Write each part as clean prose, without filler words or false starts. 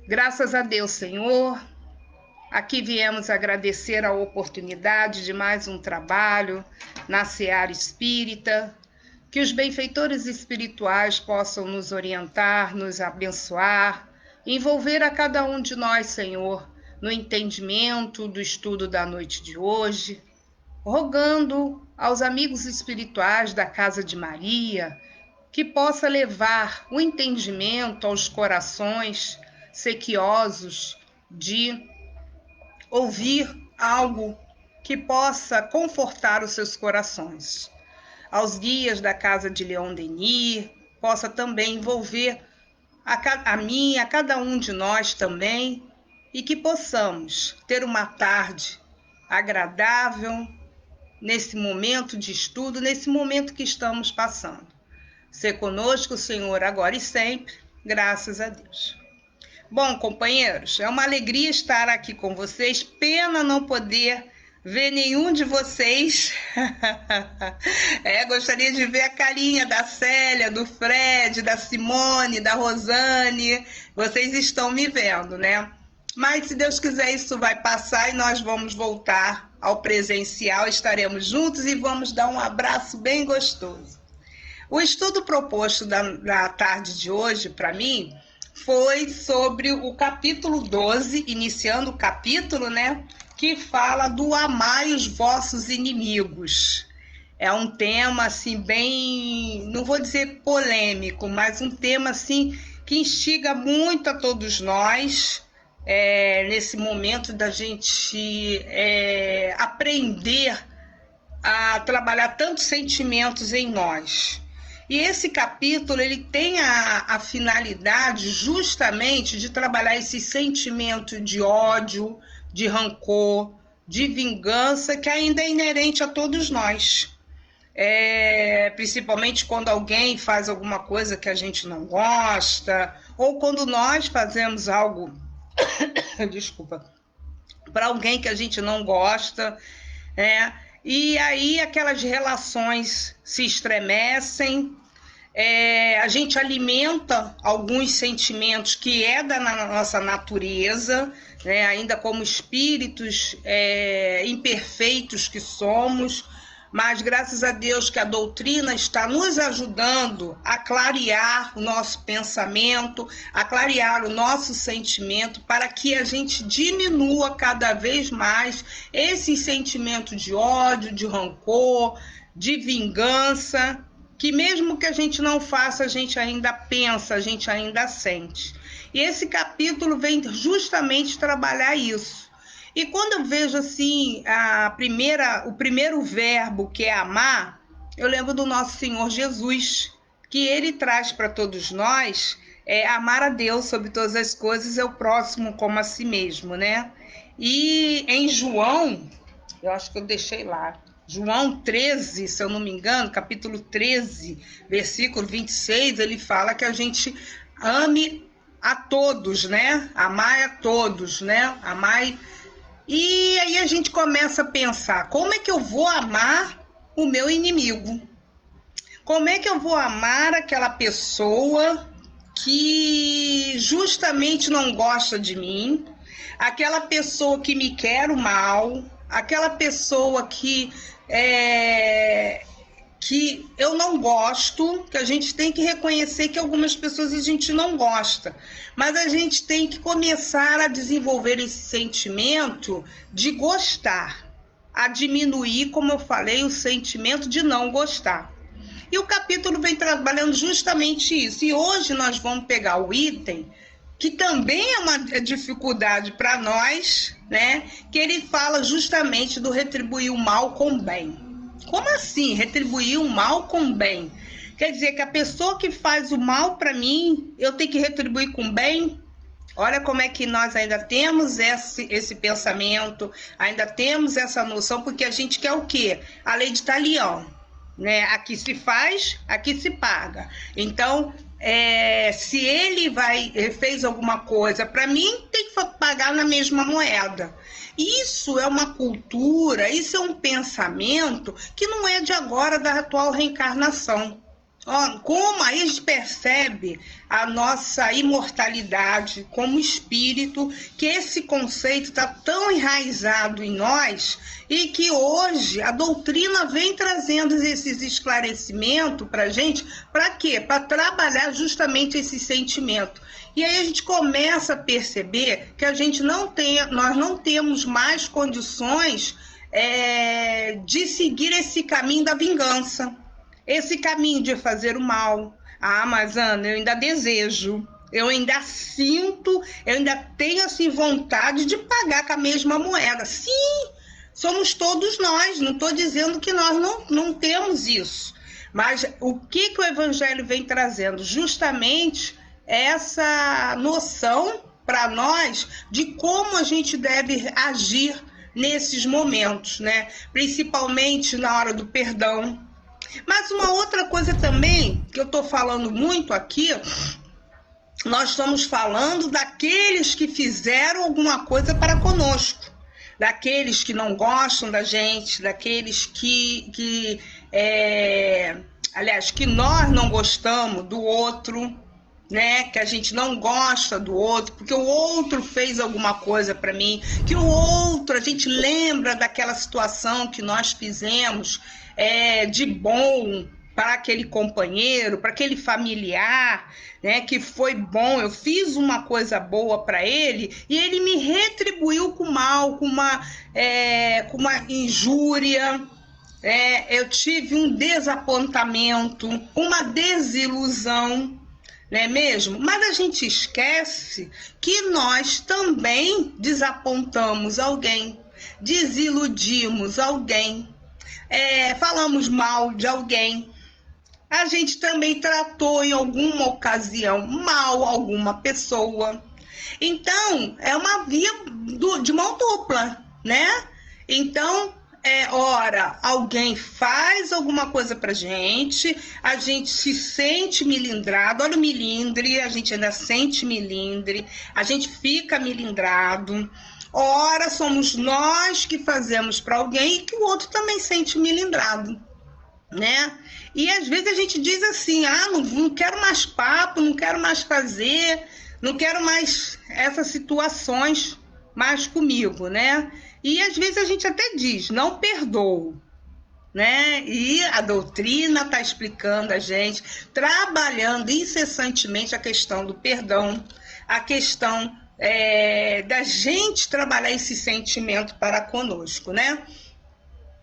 Graças a Deus, Senhor. Aqui viemos agradecer a oportunidade de mais um trabalho na seara espírita, que os benfeitores espirituais possam nos orientar, nos abençoar, envolver a cada um de nós, Senhor, no entendimento do estudo da noite de hoje, rogando aos amigos espirituais da Casa de Maria que possa levar o entendimento aos corações sequiosos de ouvir algo que possa confortar os seus corações. Aos guias da Casa de Leon Denis, possa também envolver a mim, a cada um de nós também, e que possamos ter uma tarde agradável nesse momento de estudo, nesse momento que estamos passando. Ser conosco, Senhor, agora e sempre, graças a Deus. Bom, companheiros, é uma alegria estar aqui com vocês. Pena não poder ver nenhum de vocês. Gostaria de ver a carinha da Célia, do Fred, da Simone, da Rosane. Vocês estão me vendo, né? Mas, se Deus quiser, isso vai passar e nós vamos voltar ao presencial. Estaremos juntos e vamos dar um abraço bem gostoso. O estudo proposto da tarde de hoje, para mim, foi sobre o capítulo 12, iniciando o capítulo, né, que fala do amai os vossos inimigos. É um tema, assim, bem, não vou dizer polêmico, mas um tema, assim, que instiga muito a todos nós, nesse momento da gente aprender a trabalhar tantos sentimentos em nós. E esse capítulo, ele tem a finalidade justamente de trabalhar esse sentimento de ódio, de rancor, de vingança, que ainda é inerente a todos nós. Principalmente quando alguém faz alguma coisa que a gente não gosta, ou quando nós fazemos algo, desculpa, para alguém que a gente não gosta, e aí aquelas relações se estremecem, a gente alimenta alguns sentimentos que da nossa natureza, né? Ainda como espíritos imperfeitos que somos, mas graças a Deus que a doutrina está nos ajudando a clarear o nosso pensamento, a clarear o nosso sentimento, para que a gente diminua cada vez mais esse sentimento de ódio, de rancor, de vingança, que mesmo que a gente não faça, a gente ainda pensa, a gente ainda sente. E esse capítulo vem justamente trabalhar isso. E quando eu vejo assim o primeiro verbo, que é amar, eu lembro do nosso Senhor Jesus, que ele traz para todos nós amar a Deus sobre todas as coisas e o próximo como a si mesmo, né? E em João, eu acho que eu deixei lá, João 13, se eu não me engano, capítulo 13, versículo 26, ele fala que a gente ame a todos, né? Amai a todos, né? Amai. E aí a gente começa a pensar, como é que eu vou amar o meu inimigo? Como é que eu vou amar aquela pessoa que justamente não gosta de mim, aquela pessoa que me quer o mal, aquela pessoa que eu não gosto, que a gente tem que reconhecer que algumas pessoas a gente não gosta, mas a gente tem que começar a desenvolver esse sentimento de gostar, a diminuir, como eu falei, o sentimento de não gostar. E o capítulo vem trabalhando justamente isso, e hoje nós vamos pegar o item que também é uma dificuldade para nós, né? Que ele fala justamente do retribuir o mal com o bem. Como assim, retribuir o mal com o bem? Quer dizer que a pessoa que faz o mal para mim, eu tenho que retribuir com o bem? Olha como é que nós ainda temos esse pensamento, ainda temos essa noção, porque a gente quer o quê? A lei de Talião, né? Aqui se faz, aqui se paga. Então, se ele fez alguma coisa para mim, tem que pagar na mesma moeda. Isso é uma cultura, isso é um pensamento que não é de agora, da atual reencarnação. Ó, como aí a gente percebe a nossa imortalidade como espírito, que esse conceito está tão enraizado em nós e que hoje a doutrina vem trazendo esses esclarecimentos para a gente, para quê? Para trabalhar justamente esse sentimento. E aí a gente começa a perceber que a gente nós não temos mais condições de seguir esse caminho da vingança. Esse caminho de fazer o mal. Ah, mas Ana, eu ainda desejo, eu ainda sinto, eu ainda tenho assim vontade de pagar com a mesma moeda. Sim, somos todos nós, não estou dizendo que nós não temos isso. Mas o que o Evangelho vem trazendo? Justamente essa noção para nós de como a gente deve agir nesses momentos, né? Principalmente na hora do perdão. Mas uma outra coisa também, que eu estou falando muito aqui, nós estamos falando daqueles que fizeram alguma coisa para conosco, daqueles que não gostam da gente, daqueles aliás, que nós não gostamos do outro, né? Que a gente não gosta do outro, porque o outro fez alguma coisa para mim, que o outro, a gente lembra daquela situação que nós fizemos de bom para aquele companheiro, para aquele familiar, né? Que foi bom, eu fiz uma coisa boa para ele e ele me retribuiu com mal, com uma injúria. Eu tive um desapontamento, uma desilusão, não é mesmo? Mas a gente esquece que nós também desapontamos alguém, desiludimos alguém, falamos mal de alguém. A gente também tratou em alguma ocasião mal alguma pessoa. Então, é uma via de mão dupla, né? Então, ora, alguém faz alguma coisa pra gente, a gente se sente milindrado, olha o milindre, a gente ainda sente milindre, a gente fica milindrado. Ora, somos nós que fazemos para alguém e que o outro também sente milindrado, né? E às vezes a gente diz assim, não quero mais papo, não quero mais fazer, não quero mais essas situações mais comigo, né? E às vezes a gente até diz, não perdoo, né? E a doutrina está explicando a gente, trabalhando incessantemente a questão do perdão, a questão da gente trabalhar esse sentimento para conosco, né?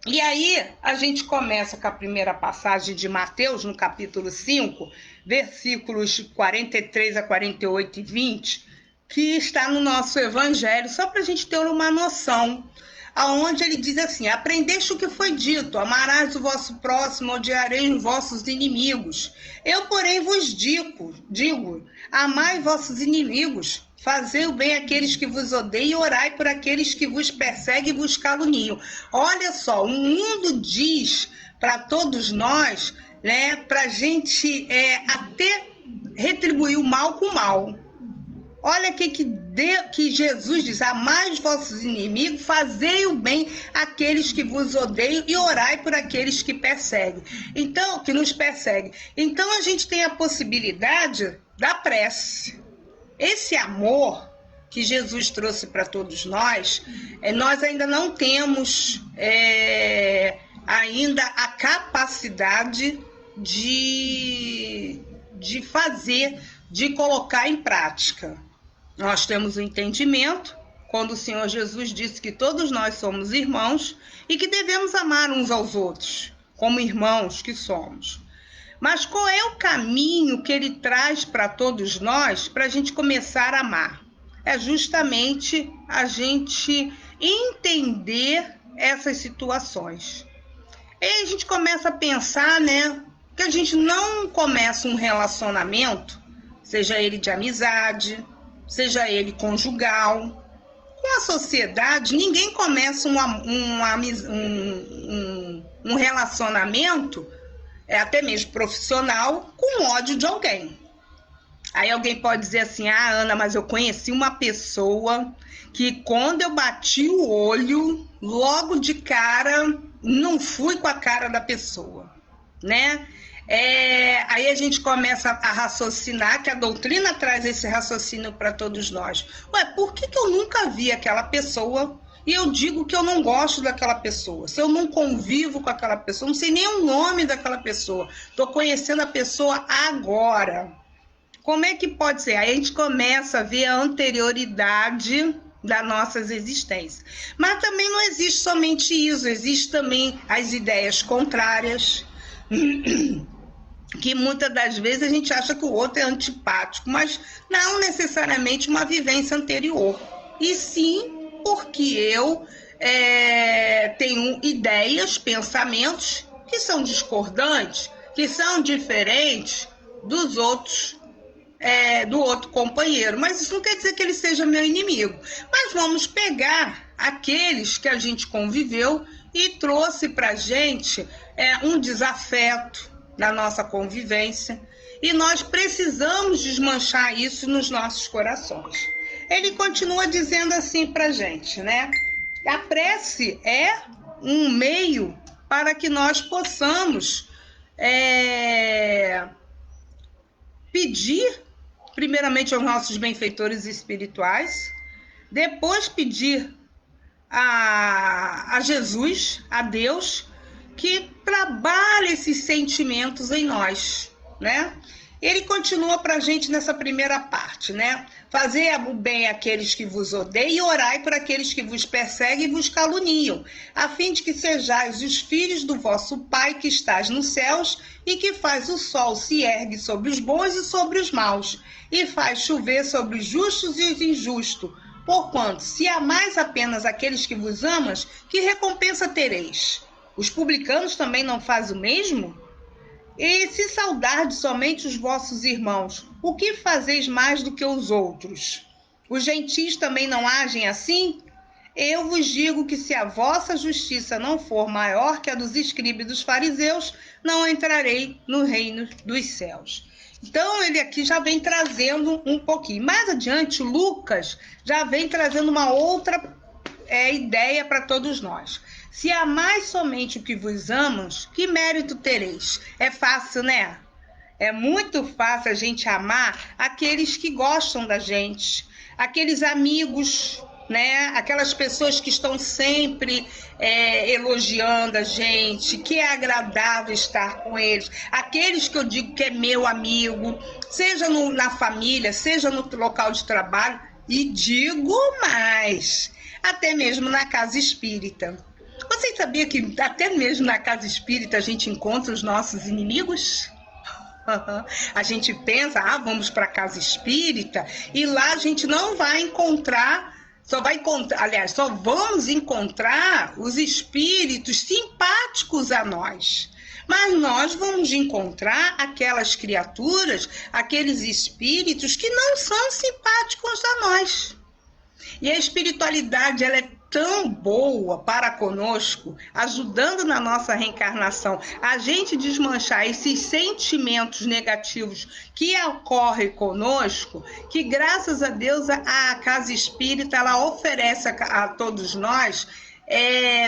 E aí a gente começa com a primeira passagem de Mateus, no capítulo 5, versículos 43 a 48 e 20, que está no nosso evangelho, só para a gente ter uma noção, aonde ele diz assim, aprendeste o que foi dito, amarás o vosso próximo, odiareis os vossos inimigos. Eu, porém, vos digo, amai vossos inimigos, fazei o bem àqueles que vos odeiam e orai por aqueles que vos perseguem e vos caluniam. Olha só, o mundo diz para todos nós, né, para a gente até retribuir o mal com o mal. Olha que Jesus diz, amai os vossos inimigos, fazei o bem àqueles que vos odeiam e orai por aqueles que perseguem. Então, que nos perseguem. Então, a gente tem a possibilidade da prece. Esse amor que Jesus trouxe para todos nós, nós ainda não temos ainda a capacidade de fazer, de colocar em prática. Nós temos o entendimento, quando o Senhor Jesus disse que todos nós somos irmãos e que devemos amar uns aos outros, como irmãos que somos. Mas qual é o caminho que ele traz para todos nós para a gente começar a amar? É justamente a gente entender essas situações. E aí a gente começa a pensar, né, que a gente não começa um relacionamento, seja ele de amizade, seja ele conjugal. Com a sociedade, ninguém começa um relacionamento até mesmo profissional, com ódio de alguém. Aí alguém pode dizer assim, Ana, mas eu conheci uma pessoa que quando eu bati o olho, logo de cara, não fui com a cara da pessoa, né? Aí a gente começa a raciocinar, que a doutrina traz esse raciocínio para todos nós. Ué, por que eu nunca vi aquela pessoa e eu digo que eu não gosto daquela pessoa? Se eu não convivo com aquela pessoa, não sei nem o nome daquela pessoa, estou conhecendo a pessoa agora. Como é que pode ser? Aí a gente começa a ver a anterioridade das nossas existências. Mas também não existe somente isso, existe também as ideias contrárias, que muitas das vezes a gente acha que o outro é antipático, mas não necessariamente uma vivência anterior. E sim porque eu tenho ideias, pensamentos que são discordantes, que são diferentes dos outros, do outro companheiro. Mas isso não quer dizer que ele seja meu inimigo. Mas vamos pegar aqueles que a gente conviveu e trouxe para a gente um desafeto na nossa convivência, e nós precisamos desmanchar isso nos nossos corações. Ele continua dizendo assim para a gente, né? A prece é um meio para que nós possamos pedir, primeiramente, aos nossos benfeitores espirituais, depois pedir a Jesus, a Deus, que trabalhe esses sentimentos em nós, né? Ele continua para a gente nessa primeira parte, né? Fazer o bem àqueles que vos odeiam e orai por aqueles que vos perseguem e vos caluniam, a fim de que sejais os filhos do vosso Pai que estás nos céus e que faz o sol se ergue sobre os bons e sobre os maus, e faz chover sobre os justos e os injustos. Porquanto, se amais apenas aqueles que vos amam, que recompensa tereis? Os publicanos também não fazem o mesmo? E se saudardes somente os vossos irmãos, o que fazeis mais do que os outros? Os gentios também não agem assim? Eu vos digo que se a vossa justiça não for maior que a dos escribas e dos fariseus, não entrarei no reino dos céus. Então, ele aqui já vem trazendo um pouquinho. Mais adiante, Lucas já vem trazendo uma outra ideia para todos nós. Se amais somente o que vos amamos, que mérito tereis? É fácil, né? É muito fácil a gente amar aqueles que gostam da gente, aqueles amigos, né? Aquelas pessoas que estão sempre elogiando a gente, que é agradável estar com eles, aqueles que eu digo que é meu amigo, seja na família, seja no local de trabalho, e digo mais, até mesmo na casa espírita. Você sabia que até mesmo na casa espírita a gente encontra os nossos inimigos? A gente pensa, vamos para a casa espírita, e lá a gente não vai encontrar, só vamos encontrar os espíritos simpáticos a nós. Mas nós vamos encontrar aquelas criaturas, aqueles espíritos que não são simpáticos a nós. E a espiritualidade, ela é tão boa para conosco, ajudando na nossa reencarnação, a gente desmanchar esses sentimentos negativos que ocorrem conosco, que graças a Deus a Casa Espírita, ela oferece a todos nós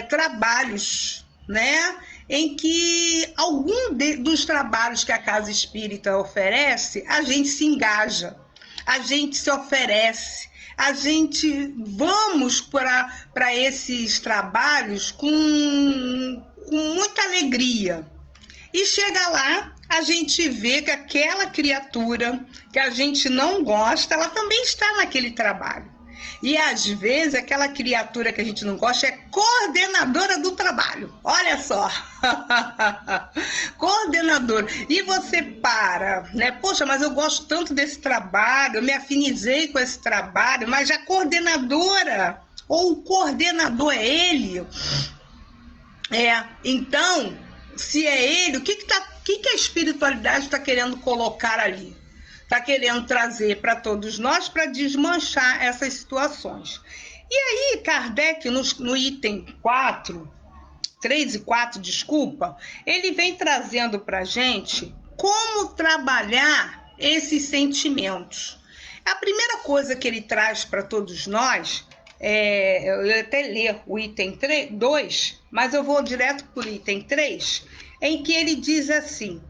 trabalhos, né? Em que algum dos trabalhos que a Casa Espírita oferece, a gente se engaja, a gente se oferece, a gente vamos para esses trabalhos com muita alegria. E chega lá, a gente vê que aquela criatura que a gente não gosta, ela também está naquele trabalho. E às vezes aquela criatura que a gente não gosta é coordenadora do trabalho. Olha só. Coordenadora. E você né? Poxa, mas eu gosto tanto desse trabalho, eu me afinizei com esse trabalho, mas a coordenadora ou o coordenador é ele. Então, se é ele, o que a espiritualidade está querendo colocar ali? Está querendo trazer para todos nós para desmanchar essas situações. E aí, Kardec, no item 3 e 4, ele vem trazendo para a gente como trabalhar esses sentimentos. A primeira coisa que ele traz para todos nós, eu ia até ler o item 2, mas eu vou direto para o item 3, em que ele diz assim: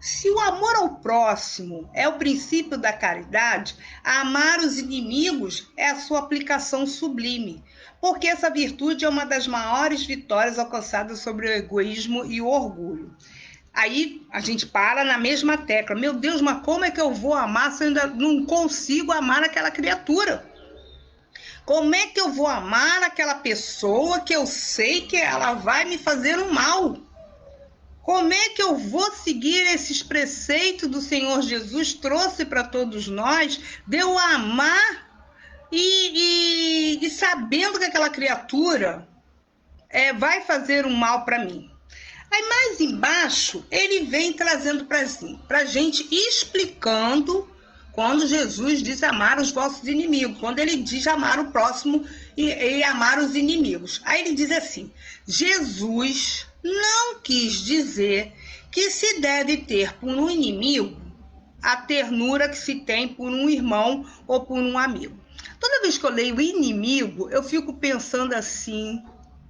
Se o amor ao próximo é o princípio da caridade, amar os inimigos é a sua aplicação sublime, porque essa virtude é uma das maiores vitórias alcançadas sobre o egoísmo e o orgulho. Aí a gente para na mesma tecla. Meu Deus, mas como é que eu vou amar se eu ainda não consigo amar aquela criatura? Como é que eu vou amar aquela pessoa que eu sei que ela vai me fazer um mal? Como é que eu vou seguir esses preceitos do Senhor Jesus trouxe para todos nós, de eu amar e sabendo que aquela criatura vai fazer um mal para mim? Aí mais embaixo, ele vem trazendo para a gente, explicando quando Jesus diz amar os vossos inimigos, quando ele diz amar o próximo e amar os inimigos. Aí ele diz assim, Jesus não quis dizer que se deve ter por um inimigo a ternura que se tem por um irmão ou por um amigo. Toda vez que eu leio inimigo, eu fico pensando assim,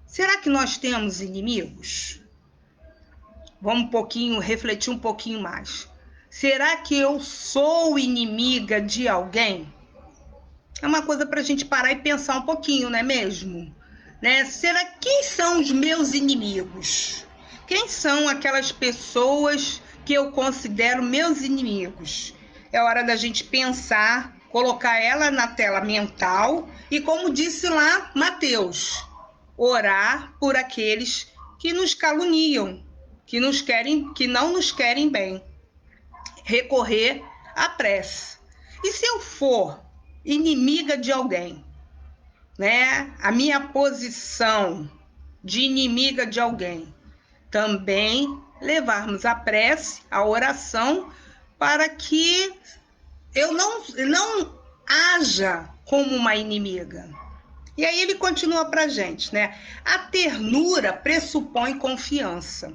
será que nós temos inimigos? Vamos refletir um pouquinho mais. Será que eu sou inimiga de alguém? É uma coisa para a gente parar e pensar um pouquinho, não é mesmo? Quem são os meus inimigos? Quem são aquelas pessoas que eu considero meus inimigos? É hora da gente pensar, colocar ela na tela mental e, como disse lá Mateus, orar por aqueles que nos caluniam, que não nos querem bem. Recorrer à prece. E se eu for inimiga de alguém, a minha posição de inimiga de alguém, também levarmos a prece, a oração, para que eu não haja como uma inimiga. E aí ele continua para a gente, A ternura pressupõe confiança.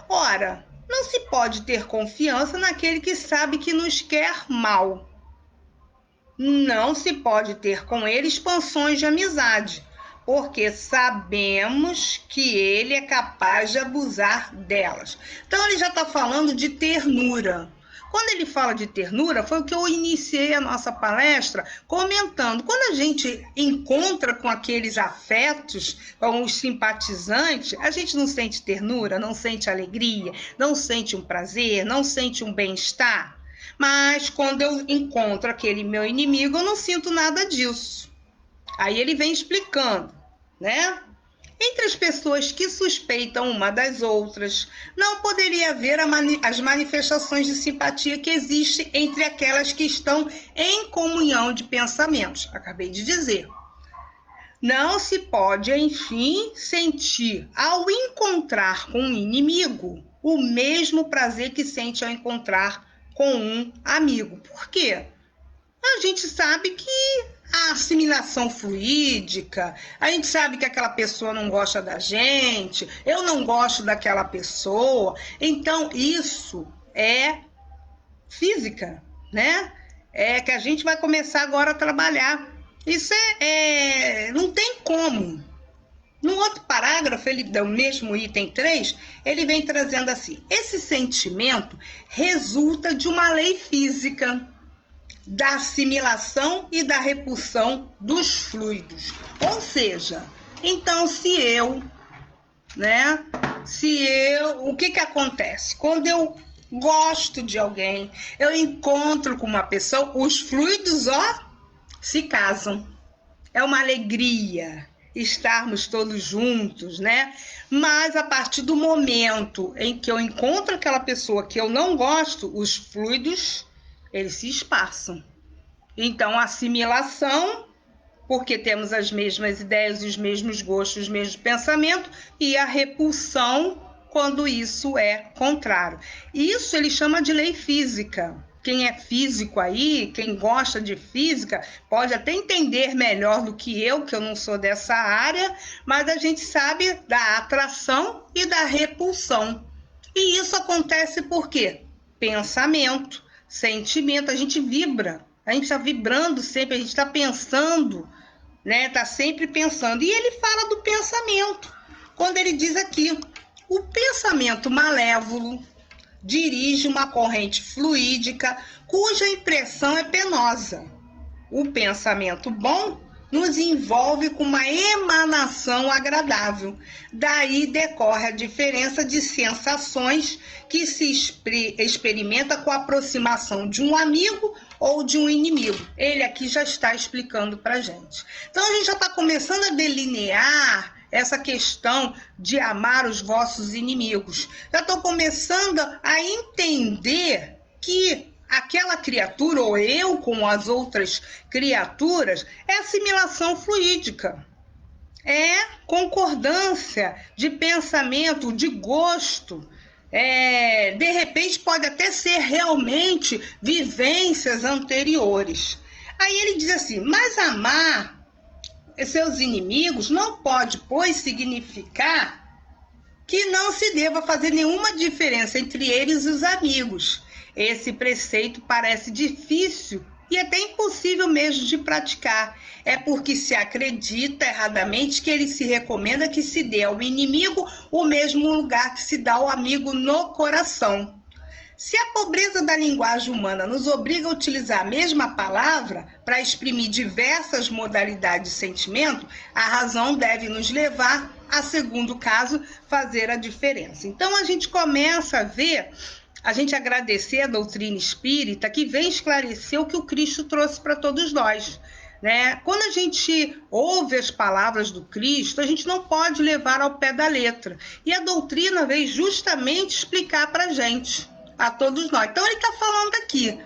Ora, não se pode ter confiança naquele que sabe que nos quer mal. Não se pode ter com ele expansões de amizade, porque sabemos que ele é capaz de abusar delas. Então ele já está falando de ternura. Quando ele fala de ternura, foi o que eu iniciei a nossa palestra comentando. Quando a gente encontra com aqueles afetos, com os simpatizantes, a gente não sente ternura, não sente alegria, não sente um prazer, não sente um bem-estar. Mas quando eu encontro aquele meu inimigo, eu não sinto nada disso. Aí ele vem explicando, Entre as pessoas que suspeitam uma das outras, não poderia haver as manifestações de simpatia que existem entre aquelas que estão em comunhão de pensamentos. Acabei de dizer. Não se pode, enfim, sentir ao encontrar com um inimigo o mesmo prazer que sente ao encontrar com um amigo. Por quê? A gente sabe que a assimilação fluídica, a gente sabe que aquela pessoa não gosta da gente, eu não gosto daquela pessoa, então isso é física, É que a gente vai começar agora a trabalhar. Isso não tem como. No outro parágrafo, ele dá o mesmo item 3, ele vem trazendo assim, esse sentimento resulta de uma lei física, da assimilação e da repulsão dos fluidos. Ou seja, então o que acontece? Quando eu gosto de alguém, eu encontro com uma pessoa, os fluidos, se casam. É uma alegria estarmos todos juntos, Mas a partir do momento em que eu encontro aquela pessoa que eu não gosto, os fluidos eles se espaçam. Então, a assimilação, porque temos as mesmas ideias, os mesmos gostos, os mesmos pensamentos, e a repulsão, quando isso é contrário. Isso ele chama de lei física. Quem é físico aí, quem gosta de física, pode até entender melhor do que eu não sou dessa área, mas a gente sabe da atração e da repulsão. E isso acontece por quê? Pensamento. Sentimento, a gente vibra, a gente está vibrando sempre, a gente está pensando, Está sempre pensando. E ele fala do pensamento, quando ele diz aqui, o pensamento pensamento malévolo dirige uma corrente fluídica cuja impressão é penosa. O pensamento bom nos envolve com uma emanação agradável. Daí decorre a diferença de sensações que se experimenta com a aproximação de um amigo ou de um inimigo. Ele aqui já está explicando para a gente. Então a gente já está começando a delinear essa questão de amar os vossos inimigos. Já estou começando a entender que aquela criatura, ou eu com as outras criaturas, é assimilação fluídica. É concordância de pensamento, de gosto. De repente pode até ser realmente vivências anteriores. Aí ele diz assim, mas amar seus inimigos não pode, pois, significar que não se deva fazer nenhuma diferença entre eles e os amigos. Esse preceito parece difícil e até impossível mesmo de praticar. É porque se acredita erradamente que ele se recomenda que se dê ao inimigo o mesmo lugar que se dá ao amigo no coração. Se a pobreza da linguagem humana nos obriga a utilizar a mesma palavra para exprimir diversas modalidades de sentimento, a razão deve nos levar a, segundo caso, fazer a diferença. Então a gente começa a ver, a gente agradecer a doutrina espírita que vem esclarecer o que o Cristo trouxe para todos nós. Né? Quando a gente ouve as palavras do Cristo, a gente não pode levar ao pé da letra. E a doutrina veio justamente explicar para a gente, a todos nós. Então ele está falando aqui,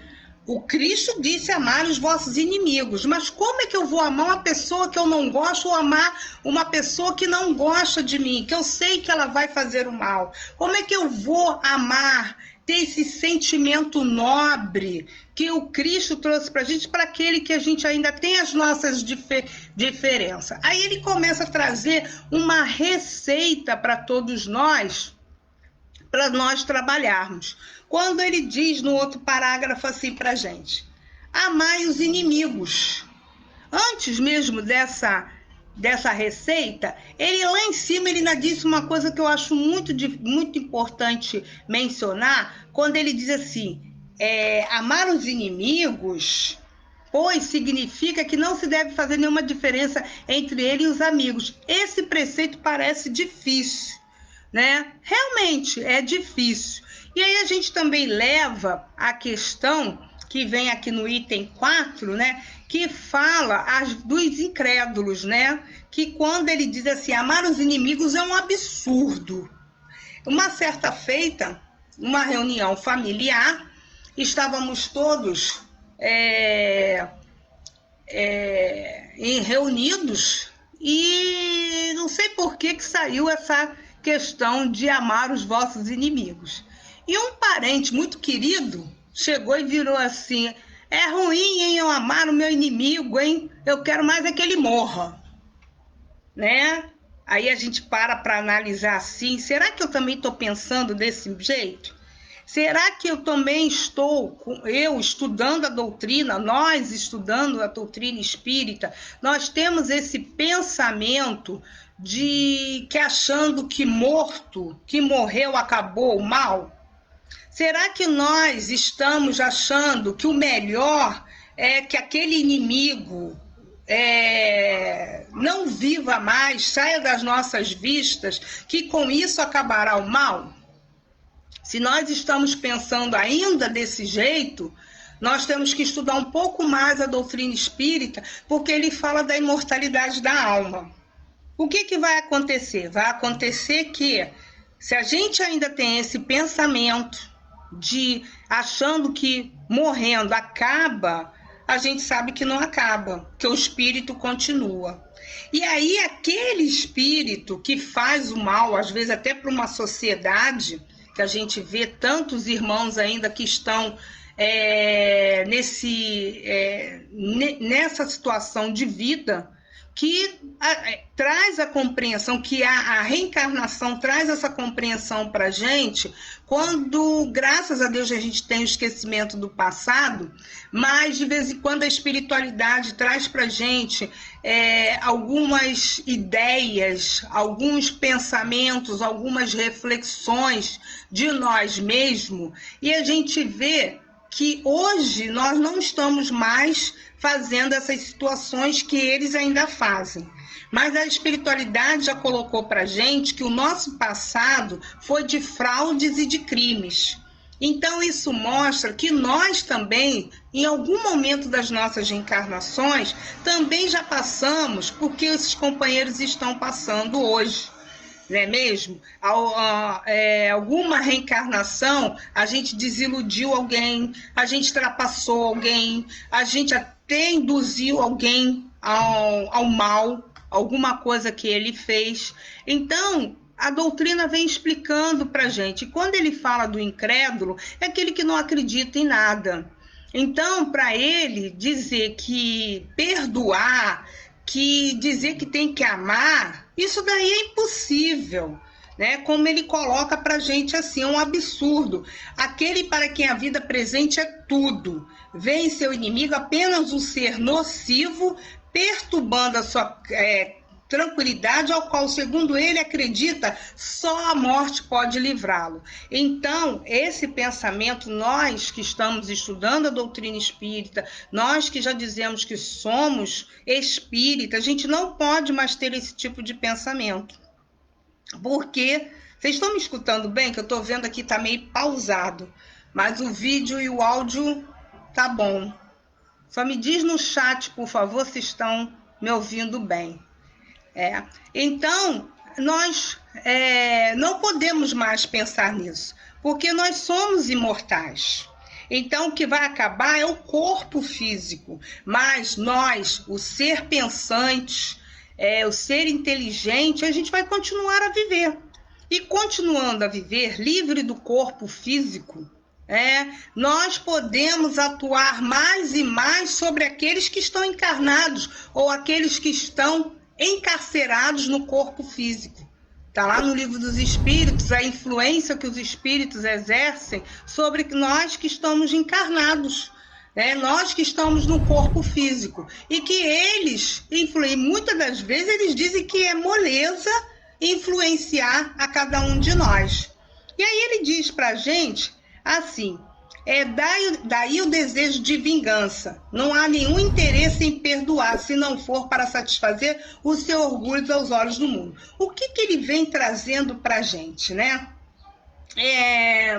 o Cristo disse amar os vossos inimigos, mas como é que eu vou amar uma pessoa que eu não gosto ou amar uma pessoa que não gosta de mim, que eu sei que ela vai fazer o mal? Como é que eu vou amar, ter esse sentimento nobre que o Cristo trouxe para a gente, para aquele que a gente ainda tem as nossas diferenças? Aí ele começa a trazer uma receita para todos nós, para nós trabalharmos. Quando ele diz no outro parágrafo assim para a gente, amai os inimigos. Antes mesmo dessa receita, ele lá em cima ele ainda disse uma coisa que eu acho muito importante mencionar, quando ele diz assim, amar os inimigos, pois significa que não se deve fazer nenhuma diferença entre ele e os amigos. Esse preceito parece difícil, né? Realmente é difícil. E aí a gente também leva a questão que vem aqui no item 4, né? Que fala dos incrédulos, né? Que quando ele diz assim, amar os inimigos é um absurdo. Uma certa feita, uma reunião familiar, estávamos todos reunidos e não sei por que saiu essa questão de amar os vossos inimigos. E um parente muito querido chegou e virou assim, é ruim, hein, eu amar o meu inimigo, hein? Eu quero mais é que ele morra, né? Aí a gente para analisar assim, será que eu também estou pensando desse jeito? Será que eu também estudando a doutrina, nós estudando a doutrina espírita, nós temos esse pensamento de que achando que morto, que morreu, acabou o mal? Será que nós estamos achando que o melhor é que aquele inimigo não viva mais, saia das nossas vistas, que com isso acabará o mal? Se nós estamos pensando ainda desse jeito, nós temos que estudar um pouco mais a doutrina espírita, porque ele fala da imortalidade da alma. O que vai acontecer? Vai acontecer que, se a gente ainda tem esse pensamento de achando que morrendo acaba, a gente sabe que não acaba, que o espírito continua. E aí aquele espírito que faz o mal, às vezes até para uma sociedade, que a gente vê tantos irmãos ainda que estão nessa situação de vida, que traz a compreensão, que a reencarnação traz essa compreensão para a gente, quando, graças a Deus, a gente tem o esquecimento do passado, mas de vez em quando a espiritualidade traz para a gente algumas ideias, alguns pensamentos, algumas reflexões de nós mesmos, e a gente vê que hoje nós não estamos mais fazendo essas situações que eles ainda fazem. Mas a espiritualidade já colocou para a gente que o nosso passado foi de fraudes e de crimes. Então isso mostra que nós também, em algum momento das nossas reencarnações, também já passamos por que esses companheiros estão passando hoje. Não é mesmo? Alguma reencarnação, a gente desiludiu alguém, a gente trapassou alguém, a gente até induziu alguém ao mal, alguma coisa que ele fez. Então, a doutrina vem explicando para a gente. Quando ele fala do incrédulo, é aquele que não acredita em nada. Então, para ele dizer que perdoar, que dizer que tem que amar, isso daí é impossível, né? Como ele coloca para a gente assim, é um absurdo. Aquele para quem a vida presente é tudo, vê em seu inimigo apenas um ser nocivo, perturbando a sua tranquilidade, ao qual, segundo ele, acredita só a morte pode livrá-lo. Então, esse pensamento, nós que estamos estudando a doutrina espírita, nós que já dizemos que somos espírita, a gente não pode mais ter esse tipo de pensamento. Porque, vocês estão me escutando bem? Que eu estou vendo aqui, está meio pausado, mas o vídeo e o áudio tá bom. Só me diz no chat, por favor, se estão me ouvindo bem. Então, nós não podemos mais pensar nisso, porque nós somos imortais. Então, o que vai acabar é o corpo físico, mas nós, o ser pensante, o ser inteligente, a gente vai continuar a viver. E continuando a viver, livre do corpo físico, nós podemos atuar mais e mais sobre aqueles que estão encarnados ou aqueles que estão encarcerados no corpo físico. Está lá no Livro dos Espíritos a influência que os espíritos exercem sobre nós que estamos encarnados, nós que estamos no corpo físico. E que eles influem, muitas das vezes eles dizem que é moleza influenciar a cada um de nós. E aí ele diz para a gente assim, daí o desejo de vingança. Não há nenhum interesse em perdoar, se não for para satisfazer o seu orgulho aos olhos do mundo. O que ele vem trazendo para a gente, né?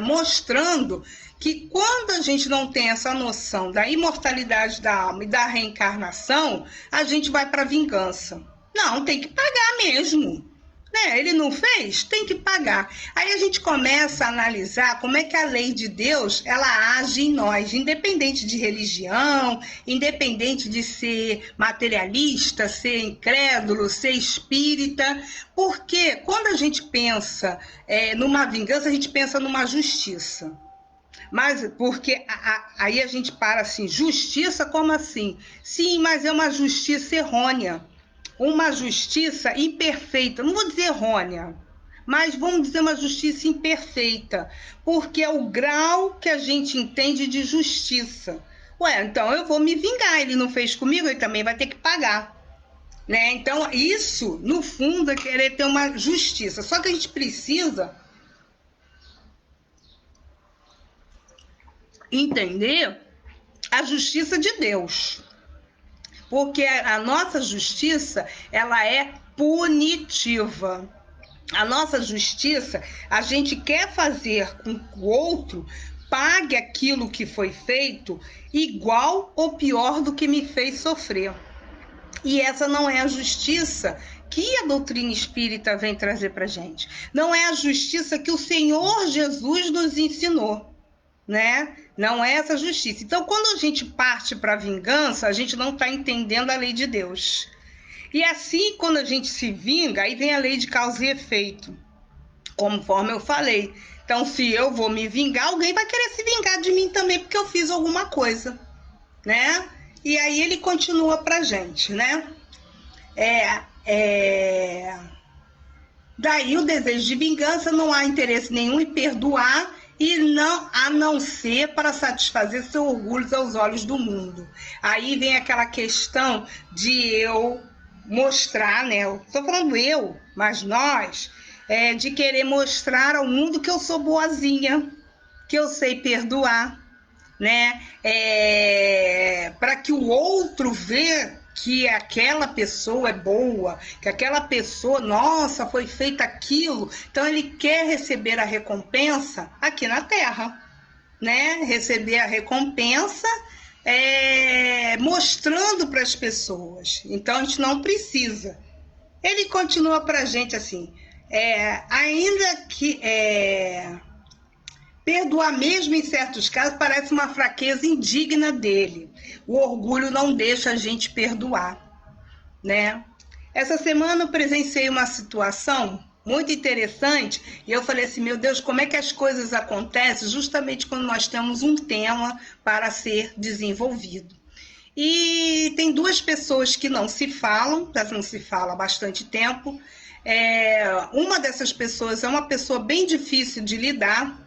Mostrando que quando a gente não tem essa noção da imortalidade da alma e da reencarnação, a gente vai para a vingança. Não, tem que pagar mesmo. Ele não fez? Tem que pagar. Aí a gente começa a analisar como é que a lei de Deus, ela age em nós, independente de religião, independente de ser materialista, ser incrédulo, ser espírita, porque quando a gente pensa numa vingança, a gente pensa numa justiça. Mas porque aí a gente para assim, justiça como assim? Sim, mas é uma justiça errônea. Uma justiça imperfeita, não vou dizer errônea, mas vamos dizer uma justiça imperfeita, porque é o grau que a gente entende de justiça. Então eu vou me vingar, ele não fez comigo, ele também vai ter que pagar. Então isso, no fundo, é querer ter uma justiça, só que a gente precisa entender a justiça de Deus. Porque a nossa justiça, ela é punitiva. A nossa justiça, a gente quer fazer com que o outro pague aquilo que foi feito igual ou pior do que me fez sofrer. E essa não é a justiça que a doutrina espírita vem trazer para a gente. Não é a justiça que o Senhor Jesus nos ensinou. Não é essa justiça. Então, quando a gente parte para a vingança, a gente não está entendendo a lei de Deus. E assim, quando a gente se vinga, aí vem a lei de causa e efeito, conforme eu falei. Então, se eu vou me vingar, alguém vai querer se vingar de mim também, porque eu fiz alguma coisa, E aí ele continua para a gente, Daí o desejo de vingança, não há interesse nenhum em perdoar, e não, a não ser para satisfazer seu orgulho aos olhos do mundo. Aí vem aquela questão de eu mostrar, né? Estou falando eu, mas nós, de querer mostrar ao mundo que eu sou boazinha, que eu sei perdoar, né? Para que o outro veja que aquela pessoa é boa, que aquela pessoa, nossa, foi feito aquilo. Então ele quer receber a recompensa aqui na Terra, né? Receber a recompensa mostrando para as pessoas. Então a gente não precisa. Ele continua para a gente assim, ainda que perdoar mesmo em certos casos parece uma fraqueza indigna dele. O orgulho não deixa a gente perdoar, né? Essa semana eu presenciei uma situação muito interessante e eu falei assim, meu Deus, como é que as coisas acontecem justamente quando nós temos um tema para ser desenvolvido. E tem duas pessoas que não se falam, já não se fala há bastante tempo. Uma dessas pessoas é uma pessoa bem difícil de lidar.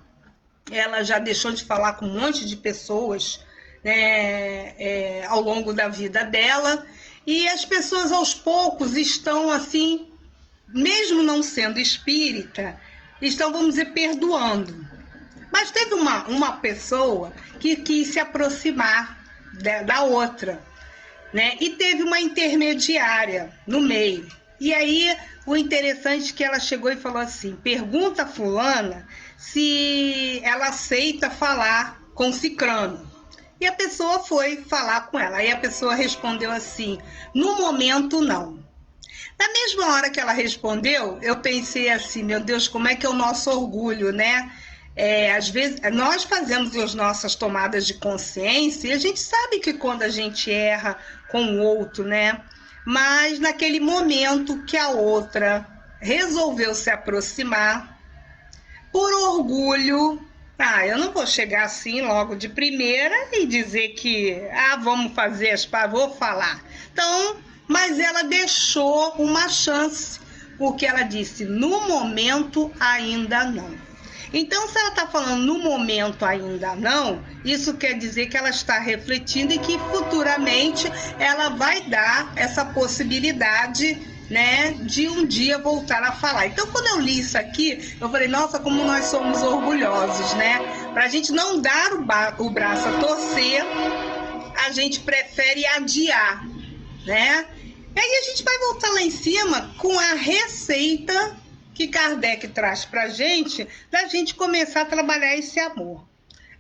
Ela já deixou de falar com um monte de pessoas, né, ao longo da vida dela, e as pessoas aos poucos estão assim, mesmo não sendo espírita, estão, vamos dizer, perdoando. Mas teve uma pessoa que quis se aproximar da outra, né, e teve uma intermediária no meio. E aí o interessante é que ela chegou e falou assim, pergunta a fulana se ela aceita falar com cicrano. E a pessoa foi falar com ela. Aí a pessoa respondeu assim, no momento não. Na mesma hora que ela respondeu, eu pensei assim, meu Deus, como é que é o nosso orgulho, né? Às vezes nós fazemos as nossas tomadas de consciência e a gente sabe que quando a gente erra com o outro, né? Mas naquele momento que a outra resolveu se aproximar, por orgulho, eu não vou chegar assim logo de primeira e dizer que, vamos fazer as pazes, vou falar. Então, mas ela deixou uma chance, porque ela disse, no momento ainda não. Então, se ela está falando no momento ainda não, isso quer dizer que ela está refletindo e que futuramente ela vai dar essa possibilidade, né, de um dia voltar a falar. Então, quando eu li isso aqui, eu falei, nossa, como nós somos orgulhosos, né? Para a gente não dar o braço a torcer, a gente prefere adiar, né? E aí a gente vai voltar lá em cima com a receita que Kardec traz para a gente, da gente começar a trabalhar esse amor.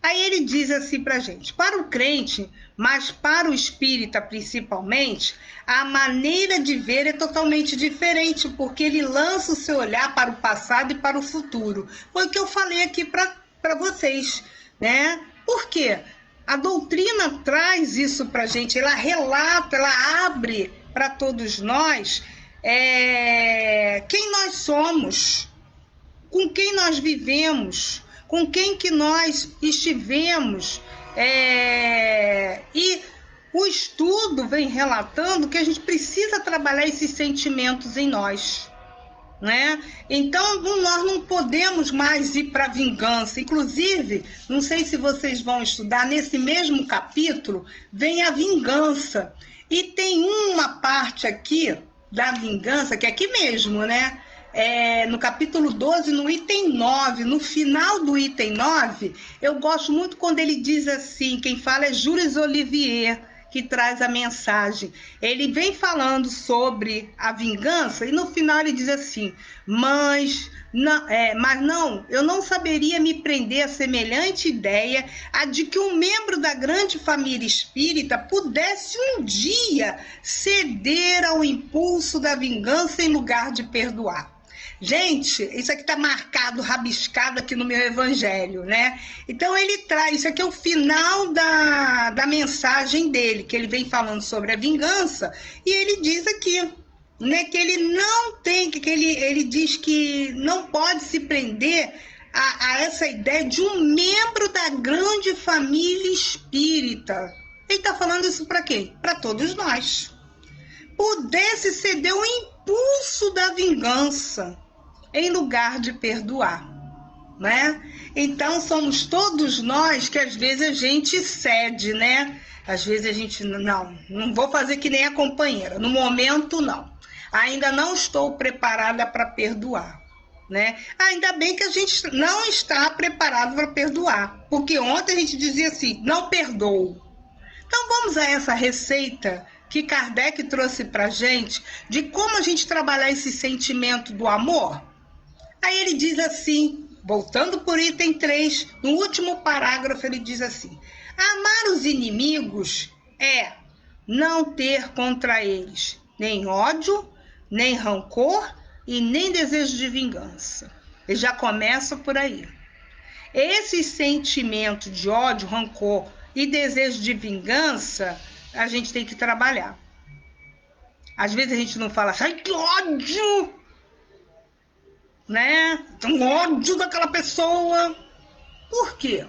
Aí ele diz assim para a gente, para o crente, mas para o espírita principalmente, a maneira de ver é totalmente diferente, porque ele lança o seu olhar para o passado e para o futuro. Foi o que eu falei aqui para vocês, né? Por quê? A doutrina traz isso para a gente, ela relata, ela abre para todos nós quem nós somos, com quem nós vivemos, com quem que nós estivemos, e o estudo vem relatando que a gente precisa trabalhar esses sentimentos em nós, né? Então nós não podemos mais ir para a vingança. Inclusive, não sei se vocês vão estudar, nesse mesmo capítulo vem a vingança, e tem uma parte aqui da vingança, que é aqui mesmo, né? No capítulo 12, no item 9, no final do item 9, eu gosto muito quando ele diz assim, quem fala é Jules Olivier, que traz a mensagem. Ele vem falando sobre a vingança e no final ele diz assim, mas não, eu não saberia me prender a semelhante ideia, a de que um membro da grande família espírita pudesse um dia ceder ao impulso da vingança em lugar de perdoar. Gente, isso aqui está marcado, rabiscado aqui no meu evangelho, né? Então ele traz, isso aqui é o final da mensagem dele, que ele vem falando sobre a vingança, e ele diz aqui, né, que ele não tem, que ele diz que não pode se prender a essa ideia de um membro da grande família espírita. Ele está falando isso para quem? Para todos nós. pudesse ceder o impulso da vingança em lugar de perdoar, né? Então somos todos nós que às vezes a gente cede, né? Às vezes a gente, não vou fazer que nem a companheira, no momento não. Ainda não estou preparada para perdoar, né? Ainda bem que a gente não está preparado para perdoar, porque ontem a gente dizia assim, não perdoo. Então vamos a essa receita que Kardec trouxe para gente de como a gente trabalhar esse sentimento do amor. Aí ele diz assim, voltando por item 3, no último parágrafo ele diz assim, amar os inimigos é não ter contra eles nem ódio, nem rancor e nem desejo de vingança. Ele já começa por aí. Esse sentimento de ódio, rancor e desejo de vingança, a gente tem que trabalhar. Às vezes a gente não fala assim, ai que ódio, né? Tem ódio daquela pessoa. Por quê?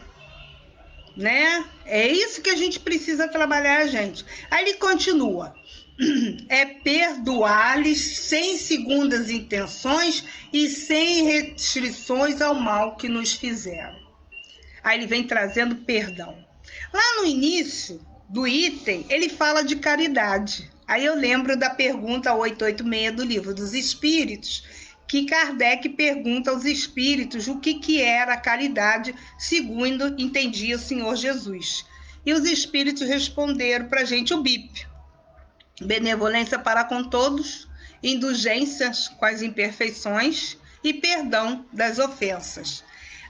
Né? É isso que a gente precisa trabalhar, gente. Aí ele continua. É perdoar-lhes sem segundas intenções e sem restrições ao mal que nos fizeram. Aí ele vem trazendo perdão. Lá no início do item, ele fala de caridade. Aí eu lembro da pergunta 886 do Livro dos Espíritos, que Kardec pergunta aos espíritos o que era a caridade, segundo entendia o Senhor Jesus. E os espíritos responderam para a gente o BIP. Benevolência para com todos, indulgências com as imperfeições e perdão das ofensas.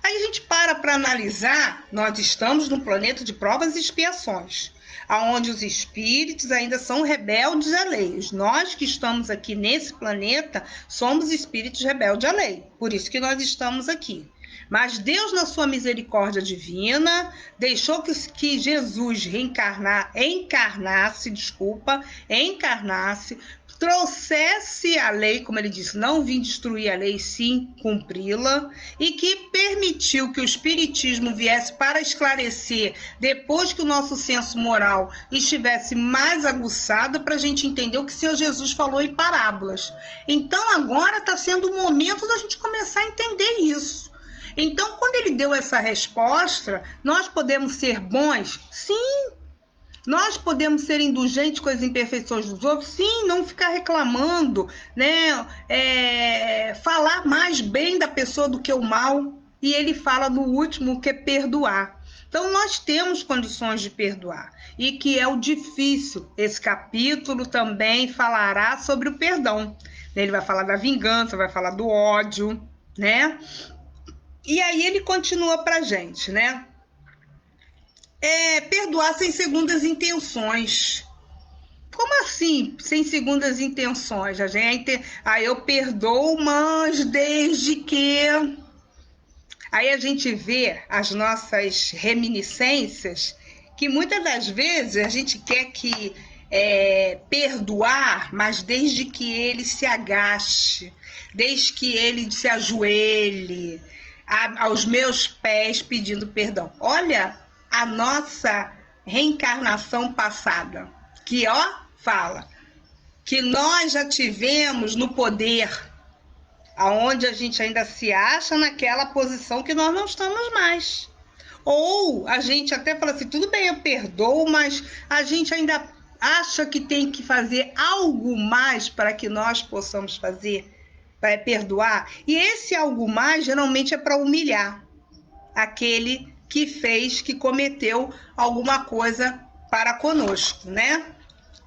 Aí a gente para analisar, nós estamos num planeta de provas e expiações, onde os espíritos ainda são rebeldes à lei. Nós que estamos aqui nesse planeta somos espíritos rebeldes à lei, por isso que nós estamos aqui. Mas Deus, na sua misericórdia divina, deixou que Jesus encarnasse, trouxesse a lei, como ele disse, não vim destruir a lei, sim cumpri-la, e que permitiu que o Espiritismo viesse para esclarecer, depois que o nosso senso moral estivesse mais aguçado, para a gente entender o que o Senhor Jesus falou em parábolas. Então agora está sendo o momento da gente começar a entender isso. Então, quando ele deu essa resposta, nós podemos ser bons? Sim. Nós podemos ser indulgentes com as imperfeições dos outros? Sim, não ficar reclamando, né? Falar mais bem da pessoa do que o mal. E ele fala no último que é perdoar. Então, nós temos condições de perdoar. E que é o difícil. Esse capítulo também falará sobre o perdão. Ele vai falar da vingança, vai falar do ódio, né? E aí ele continua pra gente, né? Perdoar sem segundas intenções. Como assim, sem segundas intenções? A gente, eu perdoo, mas desde que... Aí a gente vê as nossas reminiscências, que muitas das vezes a gente quer que perdoar, mas desde que ele se agache, desde que ele se ajoelhe aos meus pés pedindo perdão. Olha a nossa reencarnação passada, que fala que nós já tivemos no poder, aonde a gente ainda se acha naquela posição que nós não estamos mais. Ou a gente até fala assim, tudo bem, eu perdoo, mas a gente ainda acha que tem que fazer algo mais para que nós possamos fazer, para perdoar. E esse algo mais geralmente é para humilhar aquele que cometeu alguma coisa para conosco, né?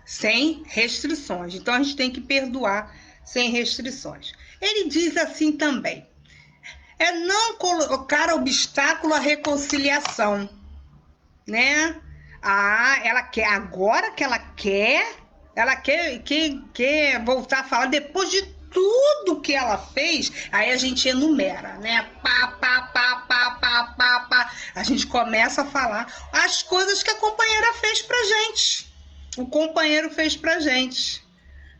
Sem restrições. Então a gente tem que perdoar sem restrições. Ele diz assim também, não colocar obstáculo à reconciliação, né? Ela quer, agora que ela quer voltar a falar depois de tudo que ela fez, aí a gente enumera, né? A gente começa a falar as coisas que a companheira fez pra gente. O companheiro fez pra gente,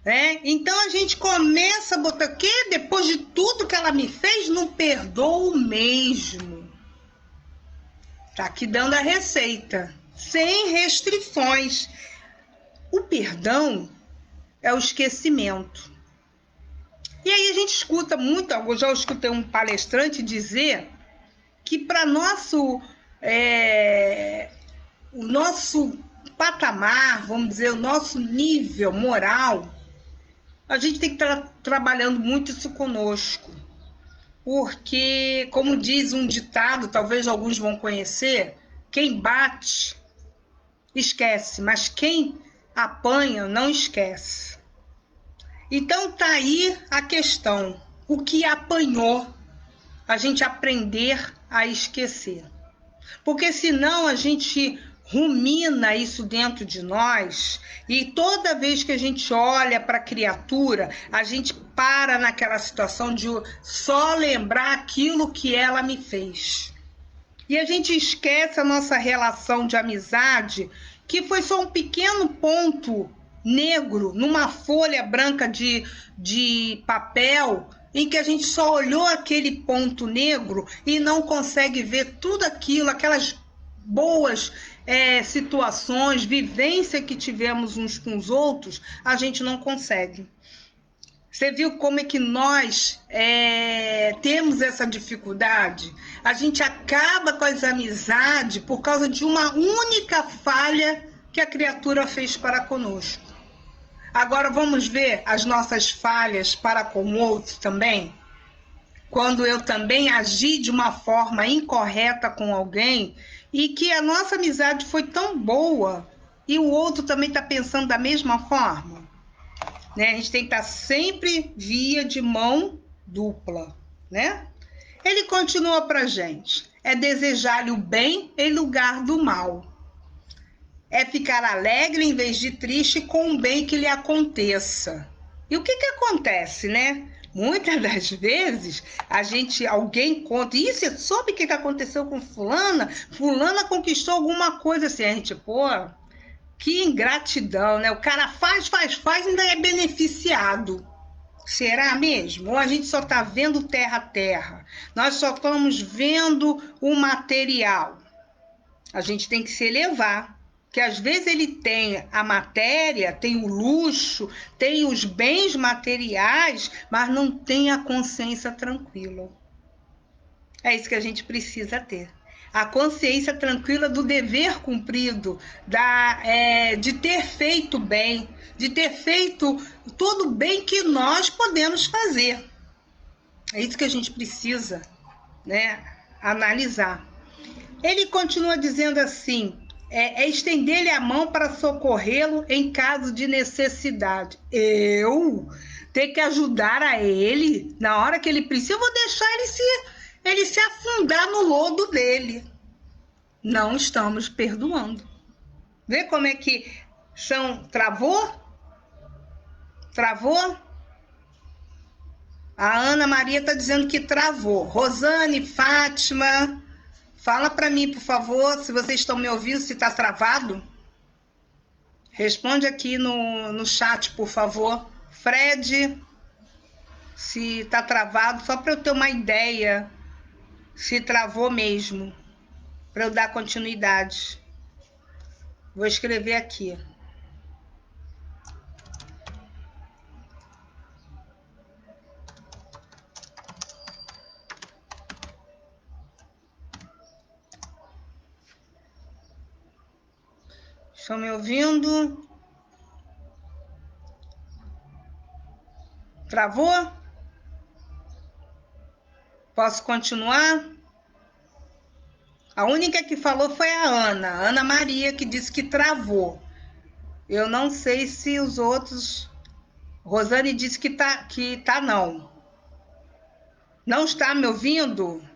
né? Então a gente começa a botar que depois de tudo que ela me fez, não perdoo mesmo. Tá aqui dando a receita, sem restrições. O perdão é o esquecimento. E aí a gente escuta muito, eu já escutei um palestrante dizer que para o nosso patamar, vamos dizer, o nosso nível moral, a gente tem que estar trabalhando muito isso conosco. Porque, como diz um ditado, talvez alguns vão conhecer, quem bate esquece, mas quem apanha não esquece. Então tá aí a questão, o que apanhou, a gente aprender a esquecer. Porque senão a gente rumina isso dentro de nós e toda vez que a gente olha para a criatura, a gente para naquela situação de só lembrar aquilo que ela me fez. E a gente esquece a nossa relação de amizade, que foi só um pequeno ponto negro numa folha branca de papel, em que a gente só olhou aquele ponto negro e não consegue ver tudo aquilo, aquelas boas situações, vivência que tivemos uns com os outros, a gente não consegue. Você viu como é que nós temos essa dificuldade? A gente acaba com as amizades por causa de uma única falha que a criatura fez para conosco. Agora vamos ver as nossas falhas para com o outro também? Quando eu também agi de uma forma incorreta com alguém e que a nossa amizade foi tão boa e o outro também está pensando da mesma forma. Né? A gente tem que estar sempre via de mão dupla, né? Ele continua para a gente. É desejar-lhe o bem em lugar do mal. É ficar alegre em vez de triste com o bem que lhe aconteça. E o que acontece, né? Muitas das vezes, alguém conta, e você soube o que aconteceu com fulana? Fulana conquistou alguma coisa assim. A gente, pô, que ingratidão, né? O cara faz, e ainda é beneficiado. Será mesmo? Ou a gente só está vendo terra a terra? Nós só estamos vendo o material. A gente tem que se elevar. Que às vezes ele tem a matéria, tem o luxo, tem os bens materiais, mas não tem a consciência tranquila. É isso que a gente precisa ter. A consciência tranquila do dever cumprido, de ter feito bem, de ter feito todo o bem que nós podemos fazer. É isso que a gente precisa, né, analisar. Ele continua dizendo assim, estender-lhe a mão para socorrê-lo em caso de necessidade. Eu ter que ajudar a ele na hora que ele precisa, eu vou deixar ele se afundar no lodo dele. Não estamos perdoando. Vê como é que travou? Travou? A Ana Maria está dizendo que travou. Rosane, Fátima, fala para mim, por favor, se vocês estão me ouvindo, se está travado. Responde aqui no chat, por favor. Fred, se está travado, só para eu ter uma ideia se travou mesmo, para eu dar continuidade. Vou escrever aqui. Estão me ouvindo? Travou? Posso continuar? A única que falou foi a Ana Maria, que disse que travou. Eu não sei se os outros... Rosane disse que tá não. Não está me ouvindo?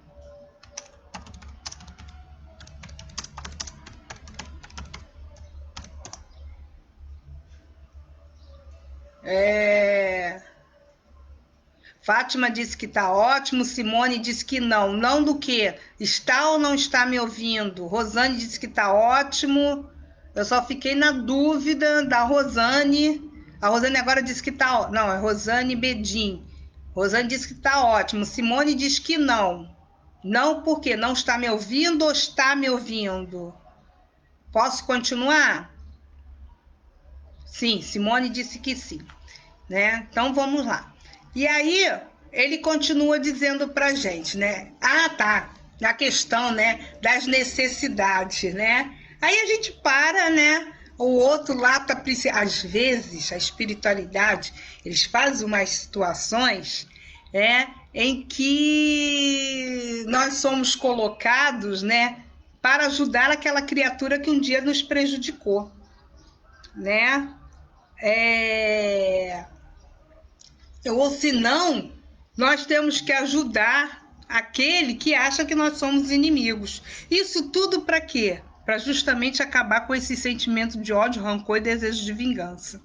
Fátima disse que tá ótimo, Simone disse que não. Não do quê? Está ou não está me ouvindo? Rosane disse que tá ótimo. Eu só fiquei na dúvida da Rosane. A Rosane agora disse que tá... Não, é Rosane Bedim. Rosane disse que tá ótimo. Simone diz que não. Não por quê? Não está me ouvindo ou está me ouvindo? Posso continuar? Sim, Simone disse que sim, né? Então vamos lá. E aí ele continua dizendo pra gente, né? Ah, tá, na questão, né, das necessidades, né? Aí a gente para, né? O outro lá tá, às vezes a espiritualidade, eles fazem umas situações, né, em que nós somos colocados, né, para ajudar aquela criatura que um dia nos prejudicou, né? Ou se não, nós temos que ajudar aquele que acha que nós somos inimigos. Isso tudo para quê? Para justamente acabar com esse sentimento de ódio, rancor e desejo de vingança,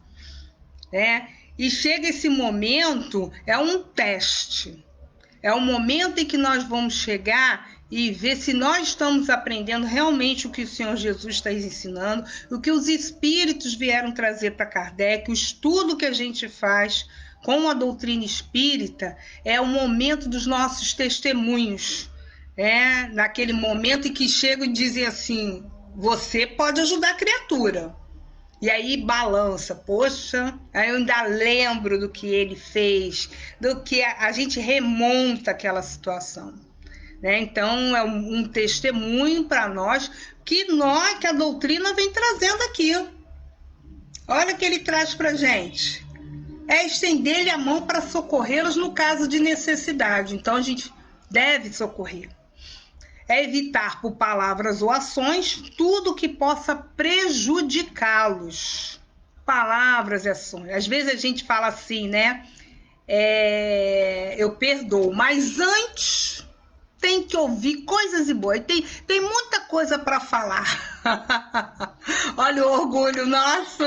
né? E chega esse momento, é um teste. É o momento em que nós vamos chegar e ver se nós estamos aprendendo realmente o que o Senhor Jesus está ensinando, o que os espíritos vieram trazer para Kardec, o estudo que a gente faz com a doutrina espírita é o momento dos nossos testemunhos, naquele momento em que chegam e dizem assim, você pode ajudar a criatura. E aí balança, poxa, aí eu ainda lembro do que ele fez, do que a gente remonta aquela situação, né? Então é um testemunho para nós que a doutrina vem trazendo aqui. Olha o que ele traz para gente. É estender-lhe a mão para socorrê-los no caso de necessidade. Então a gente deve socorrer. É evitar por palavras ou ações tudo que possa prejudicá-los. Palavras e ações. Às vezes a gente fala assim, né? Eu perdoo, mas antes tem que ouvir coisas boas. Tem muita coisa para falar. Olha o orgulho nosso.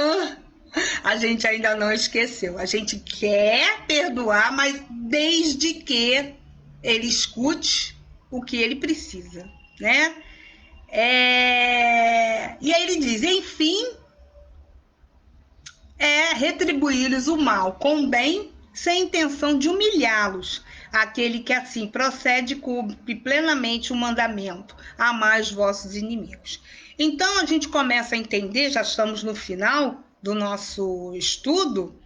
A gente ainda não esqueceu. A gente quer perdoar, mas desde que ele escute o que ele precisa, né? E aí ele diz, enfim, retribuir-lhes o mal com o bem, sem intenção de humilhá-los. Aquele que assim procede cumpre plenamente o mandamento, amar os vossos inimigos. Então a gente começa a entender, já estamos no final do nosso estudo,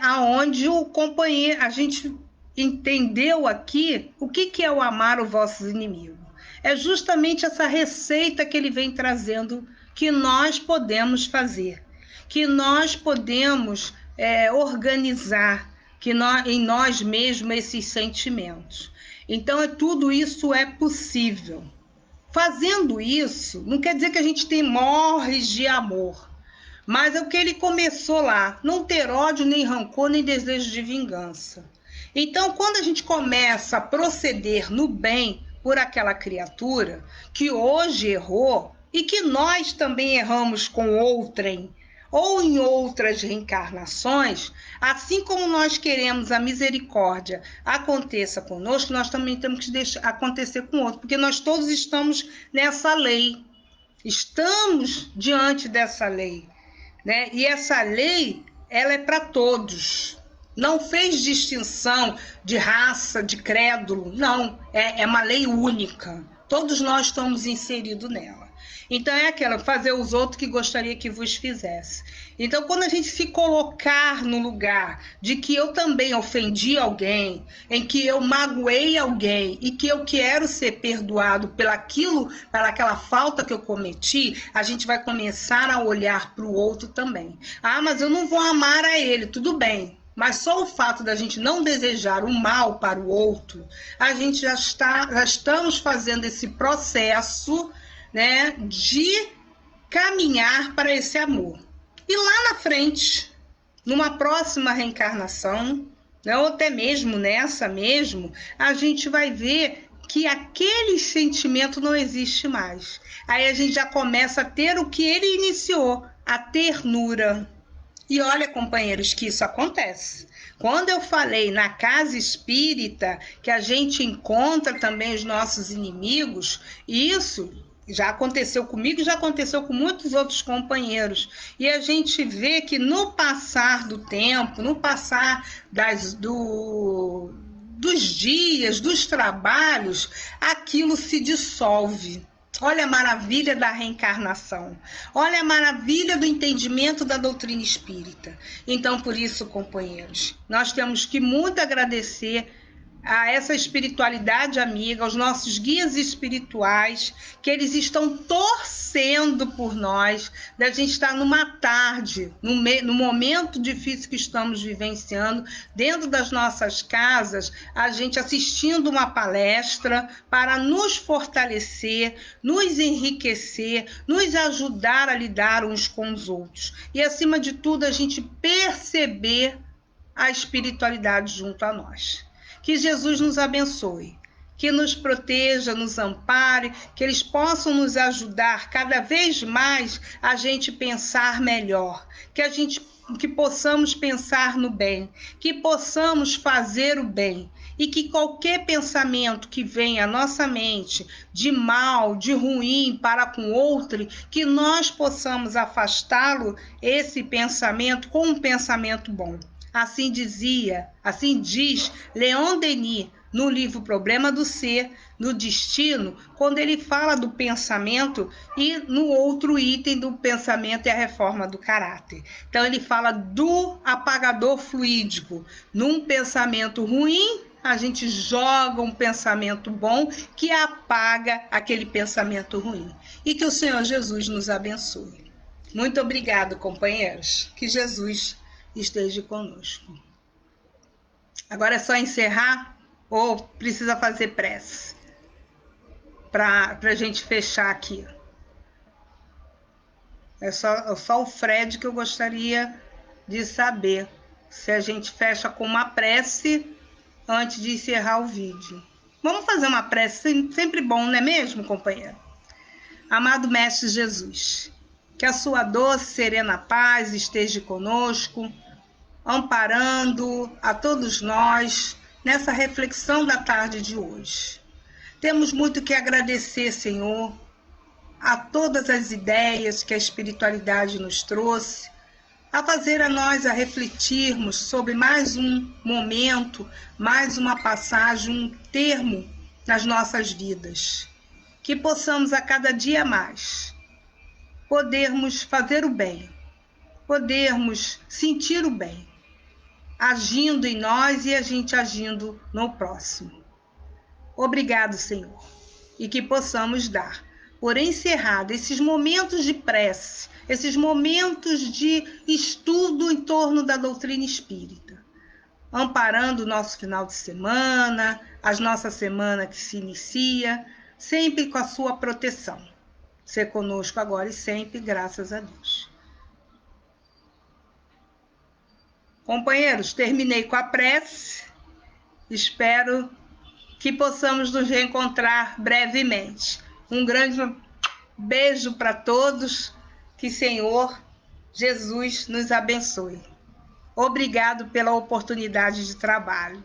aonde o companheiro, a gente entendeu aqui o que é o amar os vossos inimigos. É justamente essa receita que ele vem trazendo, que nós podemos fazer, que nós podemos organizar em nós mesmos esses sentimentos. Então, tudo isso é possível. Fazendo isso, não quer dizer que a gente tem morres de amor, mas é o que ele começou lá, não ter ódio, nem rancor, nem desejo de vingança. Então, quando a gente começa a proceder no bem por aquela criatura que hoje errou e que nós também erramos com outrem ou em outras reencarnações, assim como nós queremos a misericórdia aconteça conosco, nós também temos que deixar acontecer com outro, porque nós todos estamos nessa lei, estamos diante dessa lei, né? E essa lei, ela é para todos. Não fez distinção de raça, de crédulo, não. É uma lei única. Todos nós estamos inseridos nela. Então é aquela, fazer os outros que gostaria que vos fizesse. Então quando a gente se colocar no lugar de que eu também ofendi alguém, em que eu magoei alguém e que eu quero ser perdoado pela aquela falta que eu cometi, a gente vai começar a olhar para o outro também. Ah, mas eu não vou amar a ele, tudo bem. Mas só o fato da gente não desejar o mal para o outro, a gente já estamos fazendo esse processo, né, de caminhar para esse amor. E lá na frente, numa próxima reencarnação, né, ou até mesmo nessa mesmo, a gente vai ver que aquele sentimento não existe mais. Aí a gente já começa a ter o que ele iniciou, a ternura. E olha, companheiros, que isso acontece. Quando eu falei na casa espírita que a gente encontra também os nossos inimigos, isso já aconteceu comigo, já aconteceu com muitos outros companheiros. E a gente vê que no passar do tempo, no passar dos dias, dos trabalhos, aquilo se dissolve. Olha a maravilha da reencarnação. Olha a maravilha do entendimento da doutrina espírita. Então, por isso, companheiros, nós temos que muito agradecer a essa espiritualidade amiga, aos nossos guias espirituais, que eles estão torcendo por nós, da gente estar numa tarde, no momento difícil que estamos vivenciando, dentro das nossas casas, a gente assistindo uma palestra para nos fortalecer, nos enriquecer, nos ajudar a lidar uns com os outros. E, acima de tudo, a gente perceber a espiritualidade junto a nós. Que Jesus nos abençoe, que nos proteja, nos ampare, que eles possam nos ajudar cada vez mais a gente pensar melhor, que possamos pensar no bem, que possamos fazer o bem e que qualquer pensamento que venha à nossa mente de mal, de ruim para com outro, que nós possamos afastá-lo, esse pensamento, com um pensamento bom. Assim diz Leon Denis no livro Problema do Ser, no Destino, quando ele fala do pensamento, e no outro item do pensamento é a reforma do caráter. Então ele fala do apagador fluídico. Num pensamento ruim, a gente joga um pensamento bom que apaga aquele pensamento ruim. E que o Senhor Jesus nos abençoe. Muito obrigado, companheiros. Que Jesus esteja conosco. Agora é só encerrar ou precisa fazer prece para a gente fechar aqui? É só o Fred que eu gostaria de saber se a gente fecha com uma prece antes de encerrar o vídeo. Vamos fazer uma prece, sempre bom, não é mesmo, companheiro? Amado Mestre Jesus, que a sua doce, serena paz esteja conosco, amparando a todos nós nessa reflexão da tarde de hoje. Temos muito que agradecer, Senhor, a todas as ideias que a espiritualidade nos trouxe, a fazer a nós a refletirmos sobre mais um momento, mais uma passagem, um termo nas nossas vidas. Que possamos a cada dia mais podermos fazer o bem, podermos sentir o bem, agindo em nós e a gente agindo no próximo. Obrigado, Senhor, e que possamos dar por encerrado esses momentos de prece, esses momentos de estudo em torno da doutrina espírita, amparando o nosso final de semana, a nossa semana que se inicia, sempre com a sua proteção. Ser conosco agora e sempre, graças a Deus. Companheiros, terminei com a prece. Espero que possamos nos reencontrar brevemente. Um grande beijo para todos. Que Senhor Jesus nos abençoe. Obrigado pela oportunidade de trabalho.